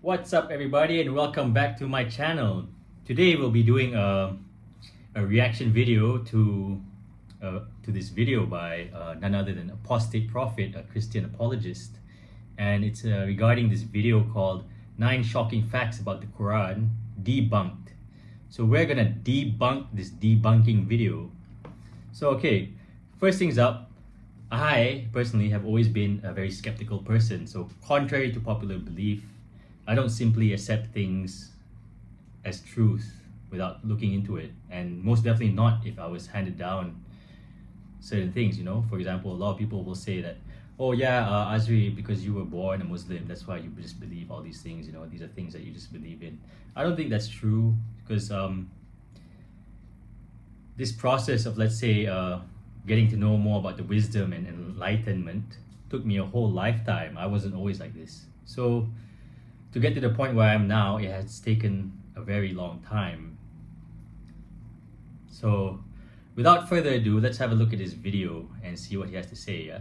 What's up, everybody, and welcome back to my channel. Today we'll be doing a reaction video to this video by none other than Apostate Prophet, a Christian apologist, and it's regarding this video called 9 Shocking Facts About the Quran Debunked. So we're gonna debunk this debunking video. So okay, first things up, I personally have always been a very skeptical person. So contrary to popular belief, I don't simply accept things as truth without looking into it, and most definitely not if I was handed down certain things, you know. For example, a lot of people will say that, oh yeah, Azri, because you were born a Muslim, that's why you just believe all these things, you know, these are things that you just believe in. I don't think that's true, because this process of, let's say, getting to know more about the wisdom and enlightenment took me a whole lifetime. I wasn't always like this. So to get to the point where I am now, it has taken a very long time. So without further ado, let's have a look at this video and see what he has to say, yeah?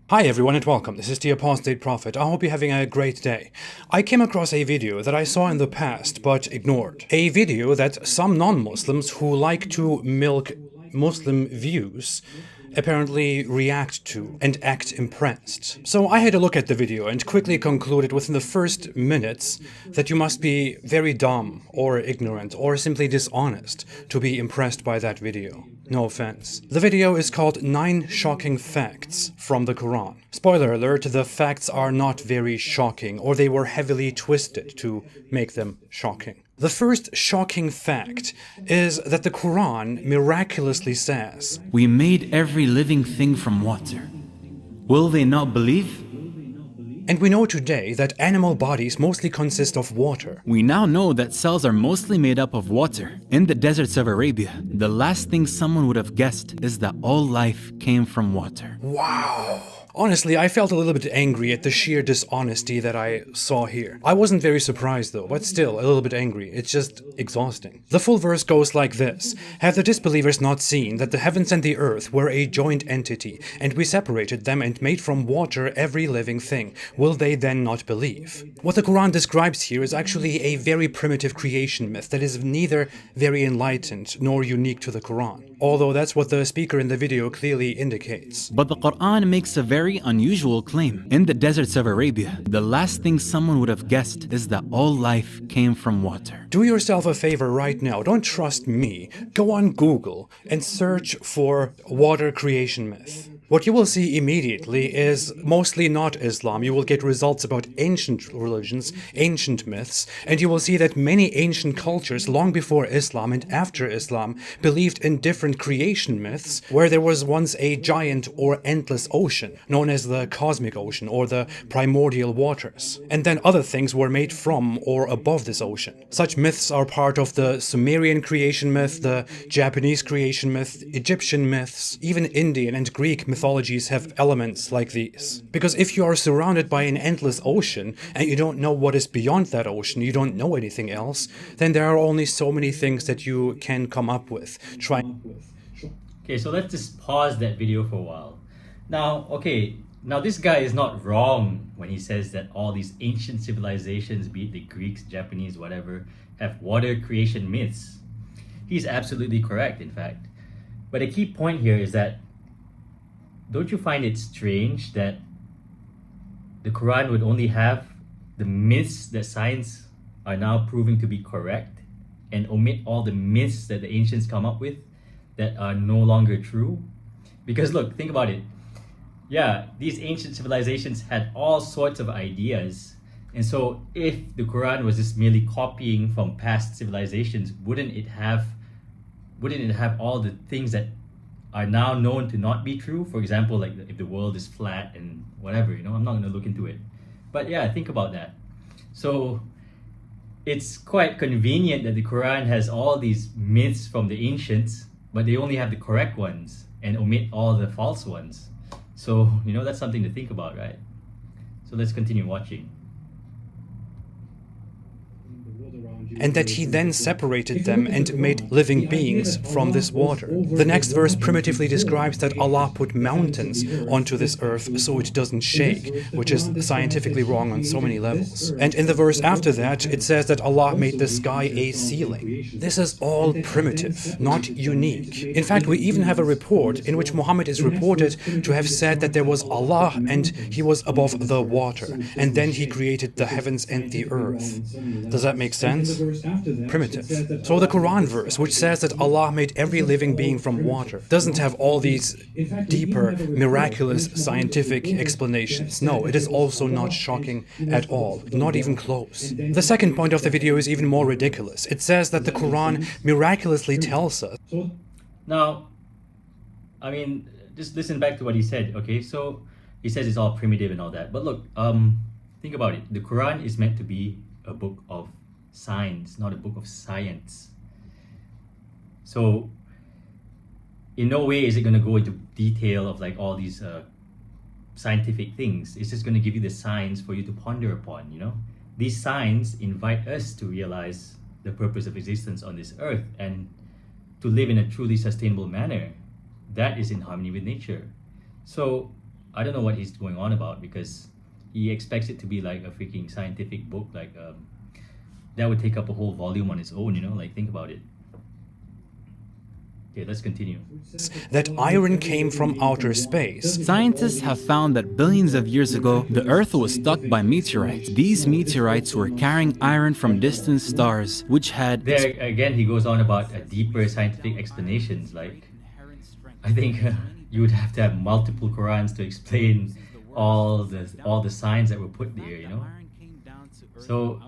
Hi everyone and welcome, this is the Apostate Prophet. I hope you're having a great day. I came across a video that I saw in the past but ignored. A video that some non-Muslims who like to milk Muslim views apparently react to and act impressed. So I had a look at the video and quickly concluded within the first minutes that you must be very dumb or ignorant or simply dishonest to be impressed by that video. No offense. The video is called 9 Shocking Facts from the Quran. Spoiler alert, the facts are not very shocking, or they were heavily twisted to make them shocking. The first shocking fact is that the Quran miraculously says, "We made every living thing from water. Will they not believe?" and we know today that animal bodies mostly consist of water. We now know that cells are mostly made up of water. In the deserts of Arabia, the last thing someone would have guessed is that all life came from water. Wow. Honestly, I felt a little bit angry at the sheer dishonesty that I saw here. I wasn't very surprised though, but still a little bit angry. It's just exhausting. The full verse goes like this: "Have the disbelievers not seen that the heavens and the earth were a joint entity, and we separated them and made from water every living thing? Will they then not believe?" What the Quran describes here is actually a very primitive creation myth that is neither very enlightened nor unique to the Quran, although that's what the speaker in the video clearly indicates. But the Quran makes a very unusual claim. In the deserts of Arabia, the last thing someone would have guessed is that all life came from water. Do yourself a favor right now, don't trust me. Go on Google and search for water creation myth. What you will see immediately is mostly not Islam. You will get results about ancient religions, ancient myths, and you will see that many ancient cultures long before Islam and after Islam believed in different creation myths where there was once a giant or endless ocean known as the cosmic ocean or the primordial waters. And then other things were made from or above this ocean. Such myths are part of the Sumerian creation myth, the Japanese creation myth, Egyptian myths, even Indian and Greek mythologies have elements like these. Because if you are surrounded by an endless ocean and you don't know what is beyond that ocean, you don't know anything else, then there are only so many things that you can come up with. Okay, so let's just pause that video for a while. Now this guy is not wrong when he says that all these ancient civilizations, be it the Greeks, Japanese, whatever, have water creation myths. He's absolutely correct, in fact. But a key point here is that, don't you find it strange that the Quran would only have the myths that science are now proving to be correct and omit all the myths that the ancients come up with that are no longer true? Because look, think about it. Yeah, these ancient civilizations had all sorts of ideas. And so if the Quran was just merely copying from past civilizations, wouldn't it have all the things that are now known to not be true? For example, like if the world is flat and whatever, you know, I'm not going to look into it. But yeah, think about that. So it's quite convenient that the Quran has all these myths from the ancients, but they only have the correct ones and omit all the false ones. So, you know, that's something to think about, right? So let's continue watching. The world around and that he then separated them and made living beings from this water. The next verse primitively describes that Allah put mountains onto this earth so it doesn't shake, which is scientifically wrong on so many levels. And in the verse after that, it says that Allah made the sky a ceiling. This is all primitive, not unique. In fact, we even have a report in which Muhammad is reported to have said that there was Allah and he was above the water, and then he created the heavens and the earth. Does that make sense? Primitive. So the Quran verse, which says that Allah made every living being from water, doesn't have all these deeper, miraculous scientific explanations. No, it is also not shocking at all, not even close. The second point of the video is even more ridiculous. It says that the Quran miraculously tells us. Now, I mean, just listen back to what he said, okay? So he says it's all primitive and all that. But look, think about it. The Quran is meant to be a book of science, not a book of science. So in no way is it going to go into detail of like all these scientific things. It's just going to give you the signs for you to ponder upon, you know? These signs invite us to realize the purpose of existence on this earth and to live in a truly sustainable manner that is in harmony with nature. So I don't know what he's going on about, because he expects it to be like a freaking scientific book, like that would take up a whole volume on its own, you know, like think about it. Okay, let's continue. That iron came from outer space. Scientists have found that billions of years ago, the Earth was struck by meteorites. These meteorites were carrying iron from distant stars, which had... There again, he goes on about a deeper scientific explanations. Like, I think you would have to have multiple Qurans to explain all the signs that were put there, you know. So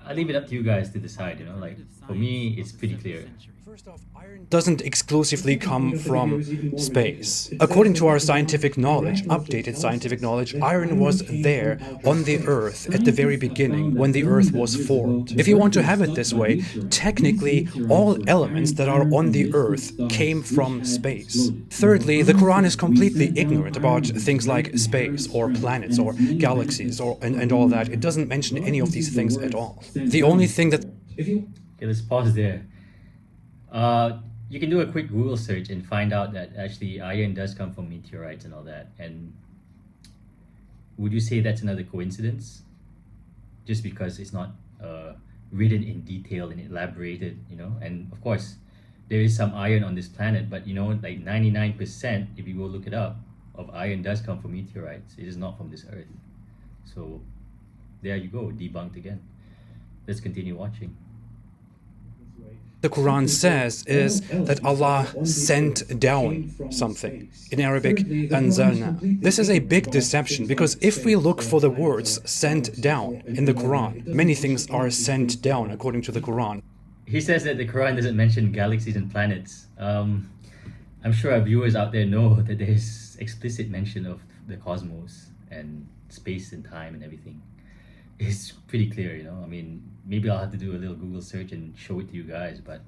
I leave it up to you guys to decide, you know. Like, for me, it's pretty clear. First off, iron doesn't exclusively come from space. According to our scientific knowledge, updated scientific knowledge, iron was there on the Earth at the very beginning, when the Earth was formed. If you want to have it this way, technically all elements that are on the Earth came from space. Thirdly, the Quran is completely ignorant about things like space or planets or galaxies and all that. It doesn't mention any of these things at all. The only thing that... Okay, let's pause there. You can do a quick Google search and find out that actually iron does come from meteorites and all that. And would you say that's another coincidence? Just because it's not written in detail and elaborated, you know? And of course, there is some iron on this planet, but you know, like 99%, if you go look it up, of iron does come from meteorites. It is not from this earth. So there you go, debunked again. Let's continue watching. The Quran says is that Allah sent down something. In Arabic, anzalna. This is a big deception, because if we look for the words sent down in the Quran, many things are sent down according to the Quran. He says that the Quran doesn't mention galaxies and planets. I'm sure our viewers out there know that there's explicit mention of the cosmos and space and time and everything. It's pretty clear, you know. I mean, maybe I'll have to do a little Google search and show it to you guys, but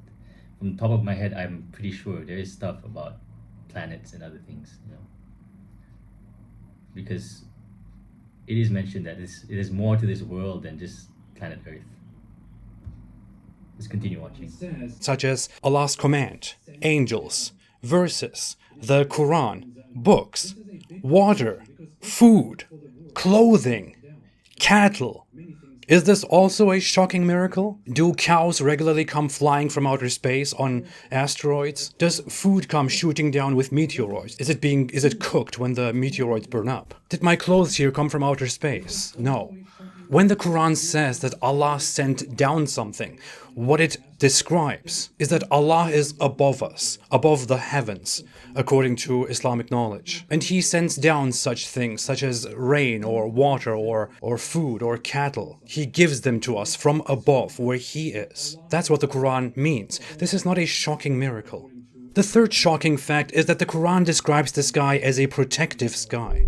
from the top of my head, I'm pretty sure there is stuff about planets and other things, you know. Because it is mentioned that it is more to this world than just planet Earth. Let's continue watching. Such as Allah's command, angels, verses, the Quran, books, water, food, clothing, cattle. Is this also a shocking miracle? Do cows regularly come flying from outer space on asteroids? Does food come shooting down with meteoroids? Is it cooked when the meteoroids burn up? Did my clothes here come from outer space? No. When the Quran says that Allah sent down something, what it describes is that Allah is above us, above the heavens, according to Islamic knowledge. And He sends down such things, such as rain or water or food or cattle. He gives them to us from above, where He is. That's what the Quran means. This is not a shocking miracle. The third shocking fact is that the Quran describes the sky as a protective sky.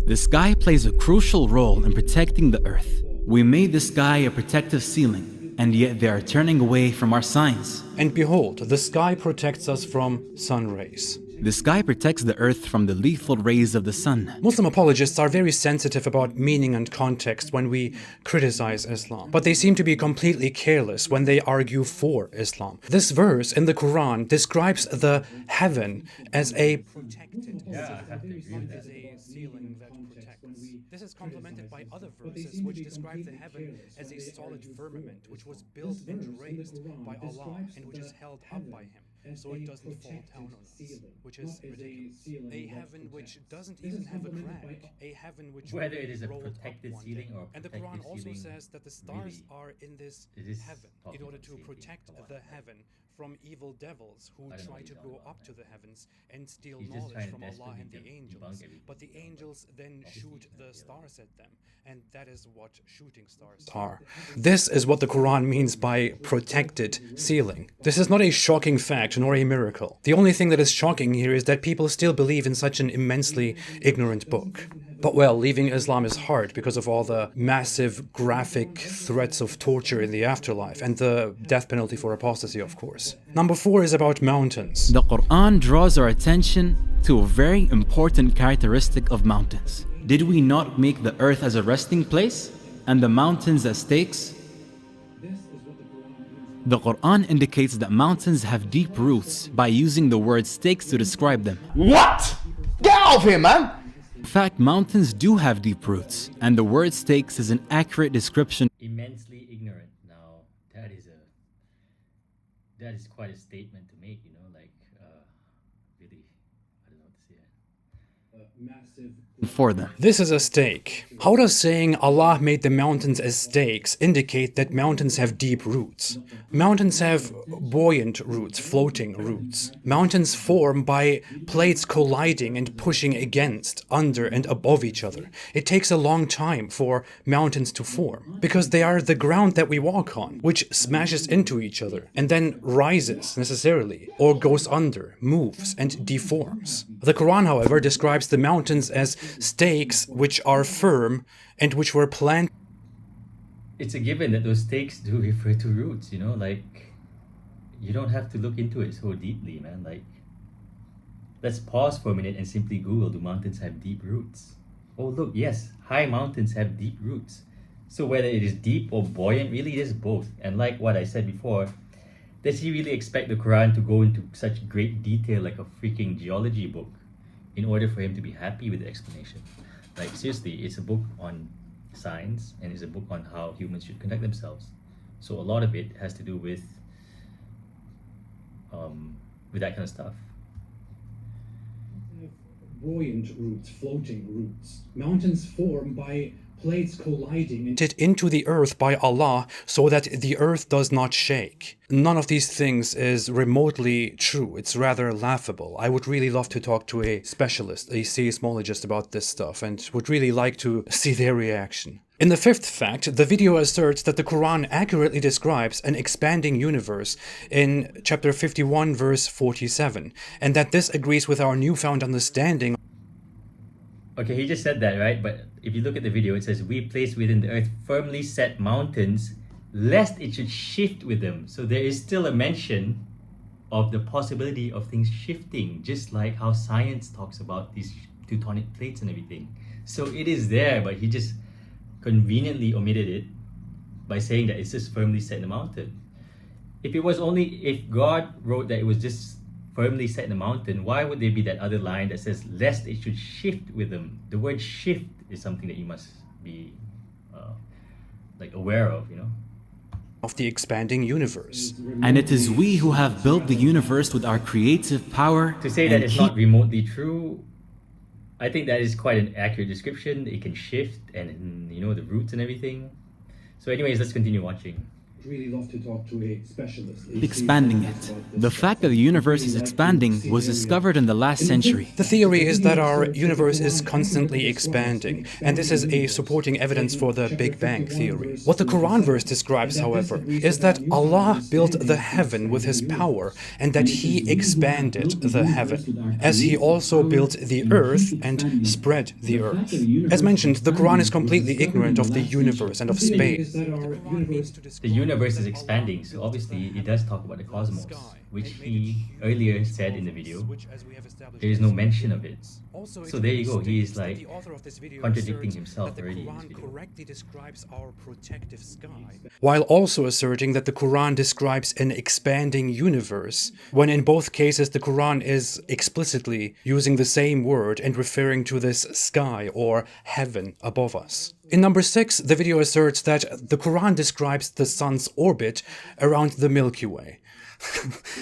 The sky plays a crucial role in protecting the earth. We made the sky a protective ceiling, and yet they are turning away from our signs. And behold, the sky protects us from sun rays. The sky protects the earth from the lethal rays of the sun. Muslim apologists are very sensitive about meaning and context when we criticize Islam, but they seem to be completely careless when they argue for Islam. This verse in the Quran describes the heaven as a protected ceiling that protects. This is complemented by other verses which describe the heaven as a solid firmament which was built and raised by Allah and which is held up by Him, so it doesn't fall down on us, which is ridiculous. A heaven which doesn't even have a crack, a heaven which Whether it is a rolled up protected one ceiling day. or a And the protected Quran also ceiling, says that the stars really, are in this it is heaven talking in order about to the same thing. protect Come on. the heaven from evil devils who I don't know try what to he's go talking about, up to man. the heavens and steal He's just knowledge trying to from Allah desperately and the debunk angels. everything, But the you know, angels then obviously shoot he's the not stars at them, and that is what shooting stars are. This is what the Quran means by protected ceiling. This is not a shocking fact nor a miracle. The only thing that is shocking here is that people still believe in such an immensely ignorant book. But well, leaving Islam is hard because of all the massive graphic threats of torture in the afterlife and the death penalty for apostasy, of course. Number 4 is about mountains. The Quran draws our attention to a very important characteristic of mountains. Did we not make the earth as a resting place and the mountains as stakes? The Quran indicates that mountains have deep roots by using the word stakes to describe them. What? Get out of here, man! In fact, mountains do have deep roots, and the word stakes is an accurate description Immensely ignorant. Now, that is quite a statement to make, you know, like, really, I don't know what to say. for them. This is a stake. How does saying Allah made the mountains as stakes indicate that mountains have deep roots? Mountains have buoyant roots, floating roots. Mountains form by plates colliding and pushing against, under, and above each other. It takes a long time for mountains to form, because they are the ground that we walk on, which smashes into each other and then rises necessarily, or goes under, moves, and deforms. The Quran, however, describes the mountains as stakes which are firm and which were planted. It's a given that those stakes do refer to roots, you know, like, you don't have to look into it so deeply, man. Like, let's pause for a minute and simply Google, do mountains have deep roots? Oh, look, yes, high mountains have deep roots. So whether it is deep or buoyant, really it is both. And like what I said before, does he really expect the Quran to go into such great detail like a freaking geology book in order for him to be happy with the explanation? Like, seriously, it's a book on science and it's a book on how humans should conduct themselves. So a lot of it has to do with that kind of stuff. Buoyant roots, floating roots. Mountains form by plates colliding into the earth by Allah so that the earth does not shake. None of these things is remotely true. It's rather laughable. I would really love to talk to a specialist, a seismologist about this stuff, and would really like to see their reaction. In the fifth fact, the video asserts that the Quran accurately describes an expanding universe in chapter 51 verse 47, and that this agrees with our newfound understanding. Okay, he just said that, right? But if you look at the video, it says, we place within the earth firmly set mountains, lest it should shift with them. So there is still a mention of the possibility of things shifting, just like how science talks about these tectonic plates and everything. So it is there, but he just conveniently omitted it by saying that it's just firmly set in the mountain. If God wrote that it was just firmly set in the mountain, why would there be that other line that says lest it should shift with them? The word shift is something that you must be aware of, you know? Of the expanding universe. And it is we who have built the universe with our creative power. To say that it's not remotely true, I think that is quite an accurate description. It can shift and, you know, the roots and everything. So anyways, let's continue watching. Really love to talk to a specialist. Expanding it. The fact that the universe is expanding was discovered in the last century. The theory is that our universe is constantly expanding, and this is a supporting evidence for the Big Bang theory. What the Quran verse describes, however, is that Allah built the heaven with His power, and that He expanded the heaven, as He also built the earth and spread the earth. As mentioned, the Quran is completely ignorant of the universe and of space. The universe is expanding, so obviously it does talk about the cosmos. which he earlier said in the video, there is no mention of it. So there you go, he is like contradicting himself already in this video. Correctly describes our protective sky, while also asserting that the Quran describes an expanding universe, when in both cases the Quran is explicitly using the same word and referring to this sky or heaven above us. In number 6, the video asserts that the Quran describes the sun's orbit around the Milky Way.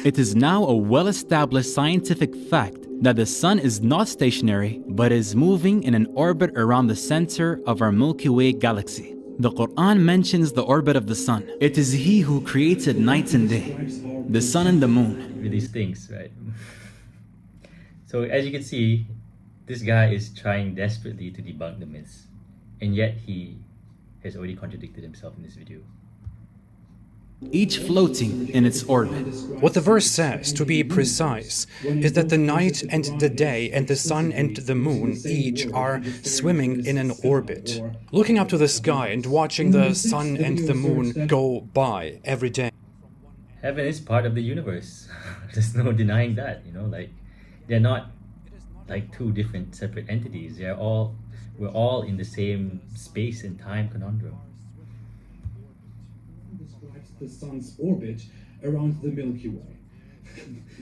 It is now a well-established scientific fact that the sun is not stationary but is moving in an orbit around the center of our Milky Way galaxy. The Quran mentions the orbit of the sun. It is He who created night and day, the sun and the moon. With these things, right? So as you can see, this guy is trying desperately to debunk the myths, and yet he has already contradicted himself in this video. Each floating in its orbit. What the verse says, to be precise, is that the night and the day and the sun and the moon each are swimming in an orbit, looking up to the sky and watching the sun and the moon go by every day. Heaven is part of the universe. There's no denying that, like they're not like two different separate entities. We're all in the same space and time conundrum. The sun's orbit around the Milky Way.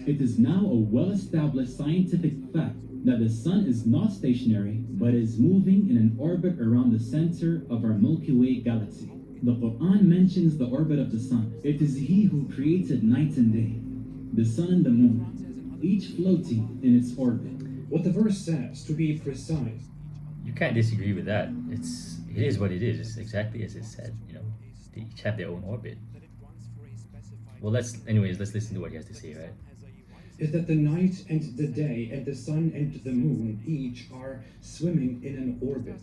It is now a well-established scientific fact that the sun is not stationary but is moving in an orbit around the center of our Milky Way galaxy. The Quran mentions the orbit of the sun. It is He who created night and day, the sun and the moon, each floating in its orbit. What the verse says, to be precise. You can't disagree with that. It is what it is. It's exactly as it said. They each have their own orbit. Well, let's listen to what he has to say, right? Is that the night and the day and the sun and the moon each are swimming in an orbit,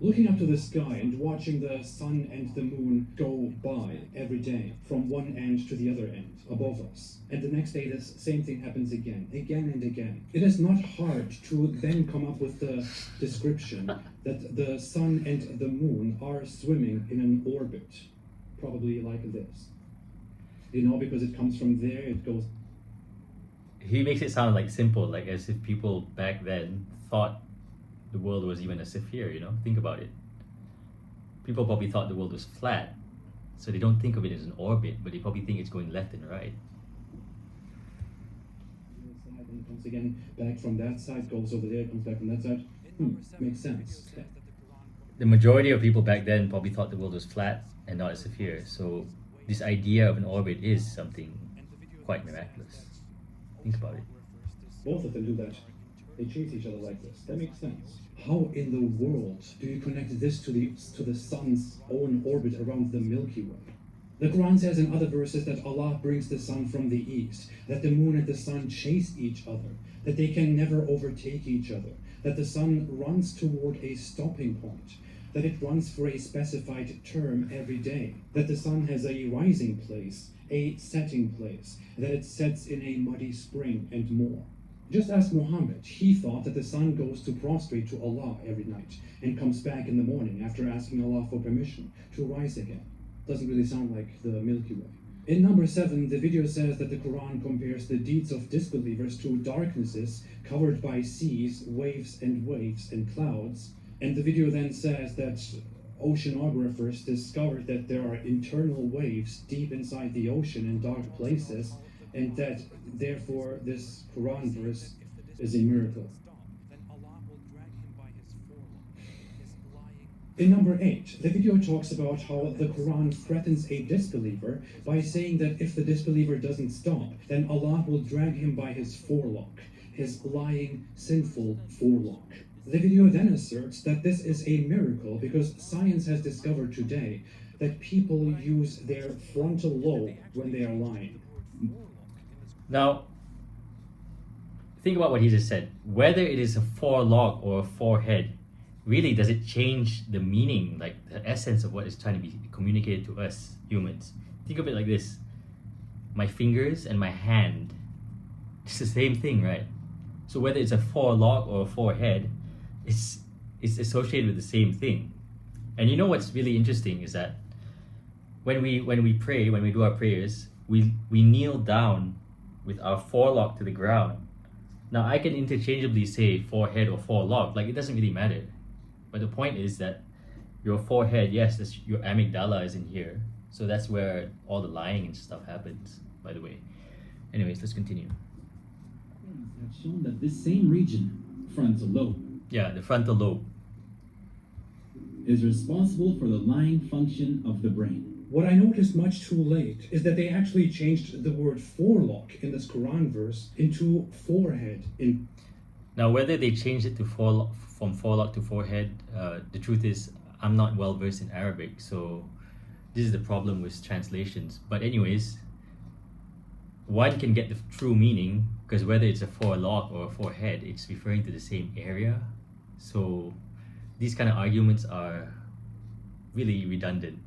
looking up to the sky and watching the sun and the moon go by every day from one end to the other end above us. And the next day the same thing happens again and again. It is not hard to then come up with the description that the sun and the moon are swimming in an orbit, probably like this. Because it comes from there, it goes. He makes it sound like simple, like as if people back then thought the world was even a sphere, Think about it. People probably thought the world was flat, so they don't think of it as an orbit, but they probably think it's going left and right. And comes again back from that side, goes over there, comes back from that side. Makes sense. Okay. The majority of people back then probably thought the world was flat and not a sphere, so this idea of an orbit is something quite miraculous. Think about it. Both of them do that. They chase each other like this. That makes sense. How in the world do you connect this to the sun's own orbit around the Milky Way? The Quran says in other verses that Allah brings the sun from the east, that the moon and the sun chase each other, that they can never overtake each other, that the sun runs toward a stopping point, that it runs for a specified term every day, that the sun has a rising place, a setting place, that it sets in a muddy spring, and more. Just ask Muhammad. He thought that the sun goes to prostrate to Allah every night and comes back in the morning after asking Allah for permission to rise again. Doesn't really sound like the Milky Way. In number 7, the video says that the Quran compares the deeds of disbelievers to darknesses covered by seas, waves and clouds. And the video then says that oceanographers discovered that there are internal waves deep inside the ocean in dark places, and that therefore this Quran verse is a miracle. In number 8, the video talks about how the Quran threatens a disbeliever by saying that if the disbeliever doesn't stop, then Allah will drag him by his forelock, his lying, sinful forelock. The video then asserts that this is a miracle because science has discovered today that people use their frontal lobe when they are lying. Now, think about what he just said. Whether it is a forelock or a forehead, really, does it change the meaning, like the essence of what is trying to be communicated to us humans? Think of it like this. My fingers and my hand, it's the same thing, right? So whether it's a forelock or a forehead, it's associated with the same thing. And you know what's really interesting is that when we pray, when we do our prayers, we kneel down with our forelock to the ground. Now I can interchangeably say forehead or forelock, like it doesn't really matter. But the point is that your forehead, yes, your amygdala is in here. So that's where all the lying and stuff happens, by the way. Anyways, let's continue. Have shown that this same region, frontal lobe, Yeah, the frontal lobe. is responsible for the lying function of the brain. What I noticed much too late is that they actually changed the word forelock in this Quran verse into forehead in. Now, whether they changed it to from forelock to forehead, the truth is I'm not well versed in Arabic, so this is the problem with translations. But anyways, one can get the true meaning because whether it's a forelock or a forehead, it's referring to the same area. So these kind of arguments are really redundant,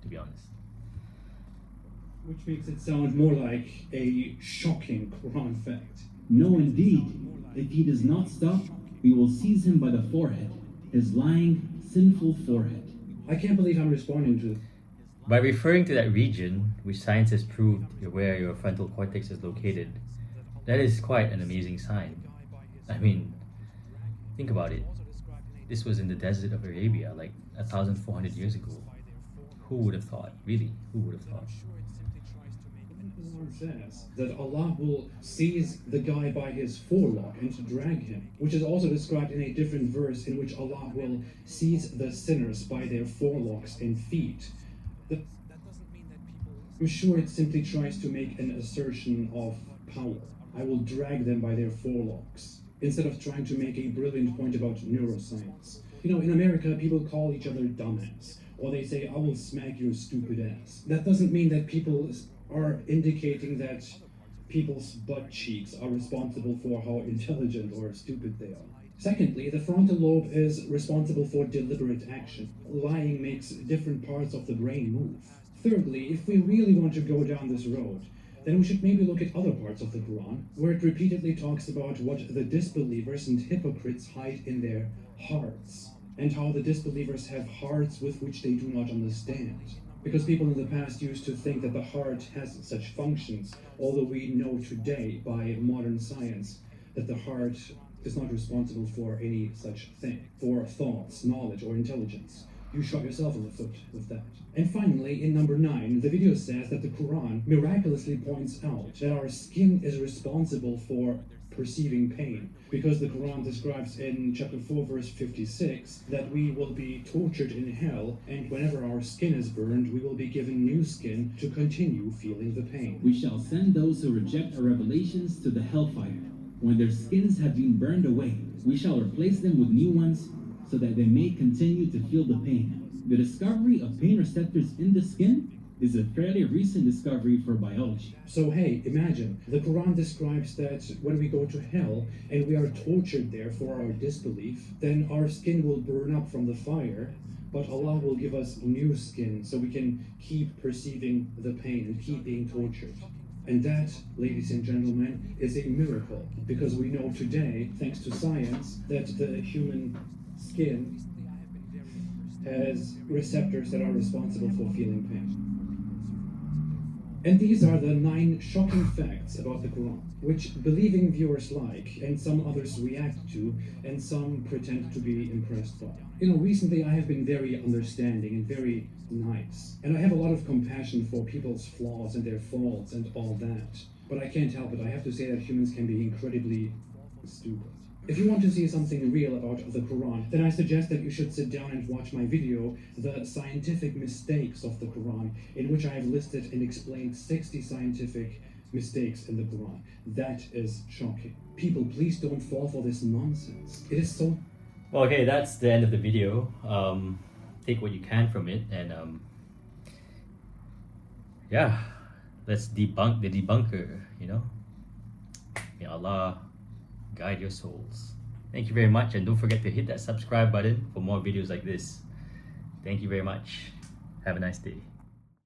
to be honest. Which makes it sound more like a shocking Quran fact. No, indeed. If he does not stop, we will seize him by the forehead, his lying, sinful forehead. I can't believe I'm responding to. By referring to that region, which science has proved where your frontal cortex is located, that is quite an amazing sign. I mean, think about it. This was in the desert of Arabia, like 1,400 years ago. Who would have thought? Really, who would have thought? The Quran says that Allah will seize the guy by his forelock and to drag him, which is also described in a different verse in which Allah will seize the sinners by their forelocks and feet. I'm sure it simply tries to make an assertion of power. I will drag them by their forelocks, instead of trying to make a brilliant point about neuroscience. You know, in America, people call each other dumbass, or they say, I will smack your stupid ass. That doesn't mean that people are indicating that people's butt cheeks are responsible for how intelligent or stupid they are. Secondly, the frontal lobe is responsible for deliberate action. Lying makes different parts of the brain move. Thirdly, if we really want to go down this road, then we should maybe look at other parts of the Quran, where it repeatedly talks about what the disbelievers and hypocrites hide in their hearts, and how the disbelievers have hearts with which they do not understand. Because people in the past used to think that the heart has such functions, although we know today by modern science that the heart is not responsible for any such thing, for thoughts, knowledge, or intelligence. You shot yourself in the foot with that. And finally, in number 9, the video says that the Quran miraculously points out that our skin is responsible for perceiving pain, because the Quran describes in chapter 4 verse 56 that we will be tortured in hell, and whenever our skin is burned, we will be given new skin to continue feeling the pain. We shall send those who reject our revelations to the hellfire. When their skins have been burned away, we shall replace them with new ones, so that they may continue to feel the pain. The discovery of pain receptors in the skin is a fairly recent discovery for biology. So hey, imagine, the Quran describes that when we go to hell and we are tortured there for our disbelief, then our skin will burn up from the fire, but Allah will give us new skin so we can keep perceiving the pain and keep being tortured. And that, ladies and gentlemen, is a miracle, because we know today, thanks to science, that the human skin has receptors that are responsible for feeling pain. And these are the 9 shocking facts about the Quran, which believing viewers like, and some others react to, and some pretend to be impressed by. You know, recently I have been very understanding and very nice, and I have a lot of compassion for people's flaws and their faults and all that. But I can't help it, I have to say that humans can be incredibly stupid. If you want to see something real about the Quran, then I suggest that you should sit down and watch my video, The Scientific Mistakes of the Quran, in which I have listed and explained 60 scientific mistakes in the Quran. That is shocking. People, please don't fall for this nonsense. It is so... Well, okay, that's the end of the video. Take what you can from it, and yeah, let's debunk the debunker, you know? May Allah guide your souls. Thank you very much, and don't forget to hit that subscribe button for more videos like this. Thank you very much. Have a nice day.